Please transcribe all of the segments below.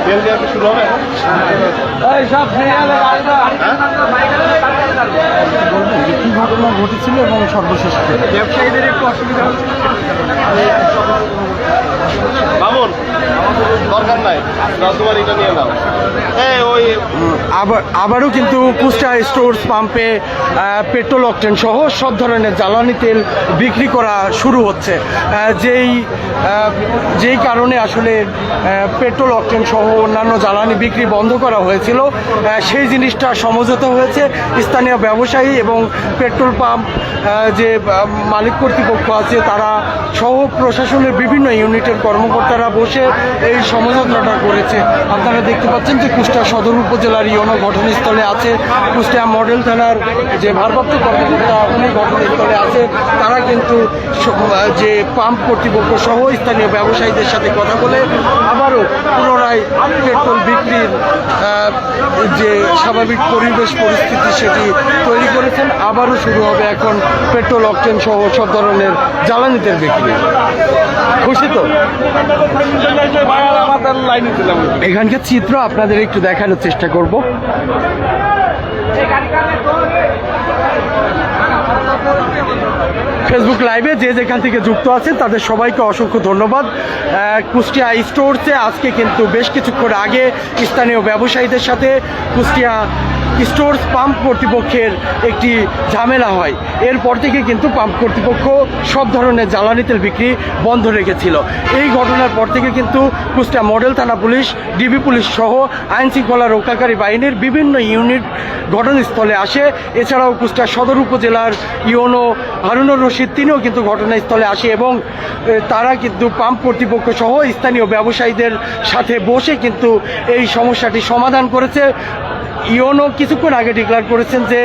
তেল দেওয়া কি শুরু হবে এখন? কি ঘটনা ঘটেছিল এবং সর্বশেষ ব্যবসায়ীদের একটু অসুবিধা হচ্ছে। মামুন দরকার নাই, তোমার এটা নিয়ে নাও। আবারও কিন্তু কুষ্টিয়া স্টোর্স পাম্পে পেট্রোল অকটেন সহ সব ধরনের জ্বালানি তেল বিক্রি করা শুরু হচ্ছে, যেই কারণে আসলে পেট্রোল অকটেন সহ অন্যান্য জ্বালানি বিক্রি বন্ধ করা হয়েছিল, সেই জিনিসটা সমঝোতা হয়েছে স্থানীয় ব্যবসায়ী এবং পেট্রোল পাম্প যে মালিক কর্তৃপক্ষ আছে তারা সহ প্রশাসনের বিভিন্ন ইউনিটের কর্মকর্তারা বসে এই সমঝোতাটা করেছে। আপনারা দেখতে পাচ্ছেন যে কুষ্টিয়া সদর উপজেলার ইউনো ঘটনাস্থলে আছে, কুষ্টিয়া মডেল থানার যে ভারপ্রাপ্ত কর্মকর্তা উনি ঘটনাস্থলে আছে। তারা কিন্তু যে পাম্প কর্তৃপক্ষ সহ স্থানীয় ব্যবসায়ীদের সাথে কথা বলে আবারও পুনরায় পেট্রোল বিক্রির যে স্বাভাবিক পরিবেশ পরিস্থিতি সেটি তৈরি করেছেন। আবারও শুরু হবে এখন পেট্রোল অকটেন সহ সব ধরনের জ্বালানি তেল বিক্রি। খুশি তো? এখানকার চিত্র আপনাদের একটু দেখানোর চেষ্টা করব। ফেসবুক লাইভে যে যেখান থেকে যুক্ত আছেন তাদের সবাইকে অসংখ্য ধন্যবাদ। কুষ্টিয়া স্টোরসে আজকে কিন্তু বেশ কিছুক্ষণ আগে স্থানীয় ব্যবসায়ীদের সাথে কুষ্টিয়া স্টোর্স পাম্প কর্তৃপক্ষের একটি ঝামেলা হয়। এরপর থেকে কিন্তু পাম্প কর্তৃপক্ষ সব ধরনের জ্বালানি তেল বিক্রি বন্ধ রেখেছিল। এই ঘটনার পর থেকে কিন্তু কুষ্টিয়া মডেল থানা পুলিশ, ডিবি পুলিশ সহ আইন শৃঙ্খলা রক্ষাকারী বাহিনীর বিভিন্ন ইউনিট ঘটনাস্থলে আসে। এছাড়াও কুষ্টিয়া সদর উপজেলার ইউনো হারুনুর রশিদ তিনিও কিন্তু ঘটনাস্থলে আসে এবং তারা কিন্তু পাম্প কর্তৃপক্ষ সহ স্থানীয় ব্যবসায়ীদের সাথে বসে কিন্তু এই সমস্যাটি সমাধান করেছে। ইউনো কিছুক্ষণ আগে ডিক্লেয়ার করেছেন যে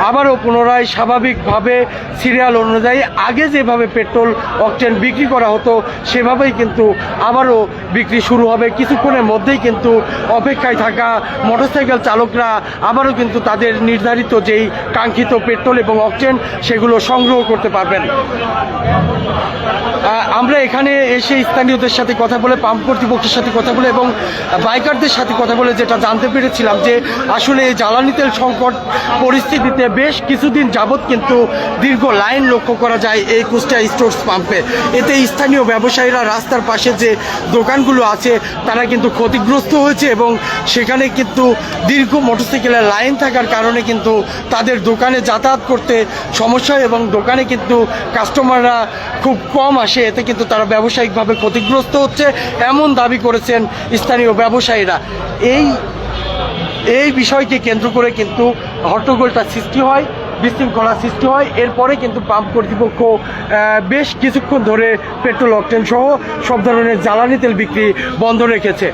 আবারও পুনরায় স্বাভাবিকভাবে সিরিয়াল অনুযায়ী আগে যেভাবে পেট্রোল অকটেন বিক্রি করা হতো সেভাবেই কিন্তু আবারও বিক্রি শুরু হবে। কিছুক্ষণের মধ্যেই কিন্তু অপেক্ষায় থাকা মোটরসাইকেল চালকরা আবারও কিন্তু তাদের নির্ধারিত যেই কাঙ্ক্ষিত পেট্রোল এবং অকটেন সেগুলো সংগ্রহ করতে পারবেন। আমরা এখানে এসে স্থানীয়দের সাথে কথা বলে, পাম্প কর্তৃপক্ষের সাথে কথা বলে এবং বাইকারদের সাথে কথা বলে যেটা জানতে পেরেছিলাম যে আসলে এই জ্বালানি তেল সংকট পরিস্থিতিতে বেশ কিছুদিন যাবৎ কিন্তু দীর্ঘ লাইন লক্ষ্য করা যায় এই কুষ্টিয়া স্টোর্স পাম্পে। এতে স্থানীয় ব্যবসায়ীরা রাস্তার পাশে যে দোকানগুলো আছে তারা কিন্তু ক্ষতিগ্রস্ত হয়েছে এবং সেখানে কিন্তু দীর্ঘ মোটরসাইকেলের লাইন থাকার কারণে কিন্তু তাদের দোকানে যাতায়াত করতে সমস্যা হয় এবং দোকানে কিন্তু কাস্টমাররা খুব কম আসে। এতে কিন্তু তারা ব্যবসায়িকভাবে ক্ষতিগ্রস্ত হচ্ছে এমন দাবি করেছেন স্থানীয় ব্যবসায়ীরা। এই বিষয়কে কেন্দ্র করে কিন্তু হট্টগোলটা সৃষ্টি হয়, বিশৃঙ্খলা সৃষ্টি হয়। এরপরে কিন্তু পাম্প কর্তৃপক্ষ বেশ কিছুক্ষণ ধরে পেট্রোল অকটেন সহ সব ধরনের জ্বালানি তেল বিক্রি বন্ধ রেখেছে।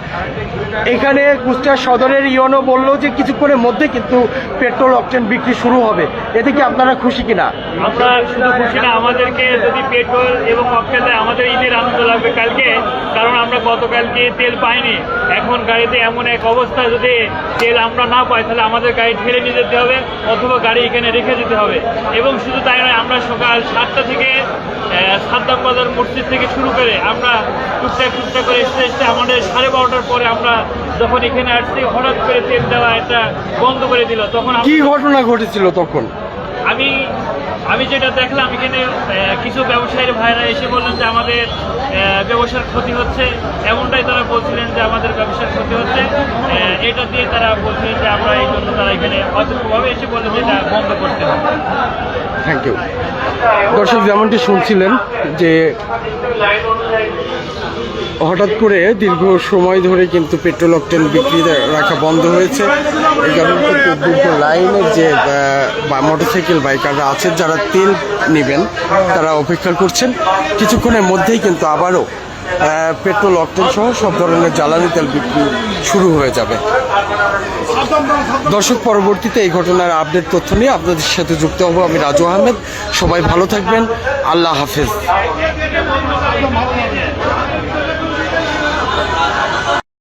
এখানে কুষ্টিয়া সদরের ইউনো বলল যে কিছুক্ষণের মধ্যে কিন্তু পেট্রোল অকটেন বিক্রি শুরু হবে। এতে কি আপনারা খুশি কিনা? আমরা শুধু খুশি না, আমাদেরকে যদি পেট্রোল এবং অকটেন দেয় আমাদের ঈদের আনন্দ লাগবে কালকে, কারণ আমরা গতকালকে তেল পাইনি। এখন গাড়িতে এমন এক অবস্থা, যদি তেল আমরা না পাই তাহলে আমাদের গাড়ি ঠেলে নিয়ে যেতে হবে অথবা গাড়ি এখানে রেখে যেতে হবে। এবং শুধু তাই নয়, আমরা সকাল 7টা থেকে সাদ্দাম বাজার মসজিদ থেকে শুরু করে আমরা টুকটাক করে এসে আমাদের 12:30টার পরে আমরা যখন এখানে আসছি হঠাৎ করে তেল দেওয়া এটা বন্ধ করে দিল। তখন কি ঘটনা ঘটেছিল তখন? আমি যেটা দেখলাম, এখানে কিছু ব্যবসায়ীর ভাইরা এসে বললেন যে আমাদের ব্যবসার ক্ষতি হচ্ছে, এমনটাই তারা বলছিলেন যে আমাদের ব্যবসার ক্ষতি হচ্ছে। এটা দিয়ে তারা বলছিলেন যে আমরা এই জন্য তারা এখানে অযৌক্তিকভাবে এসে বললেন যে এটা বন্ধ করতে হবে। Thank you. দর্শক, যেমনটি শুনছিলেন যে হঠাৎ করে দীর্ঘ সময় ধরে কিন্তু পেট্রোল অকটেন বিক্রি রাখা বন্ধ হয়েছে। এই কারণে কিন্তু দীর্ঘ লাইনের যে মোটরসাইকেল বাইকাররা আছেন যারা তেল নেবেন তারা অপেক্ষা করছেন। কিছুক্ষণের মধ্যেই কিন্তু আবারও পেট্রোল অকটেন সহ সব ধরনের জ্বালানি তেল বিক্রি শুরু হয়ে যাবে। দর্শক, পরবর্তীতে এই ঘটনার আপডেট তথ্য নিয়ে আপনাদের সাথে যুক্ত হব আমি রাজু আহমেদ। সবাই ভালো থাকবেন, আল্লাহ হাফেজ।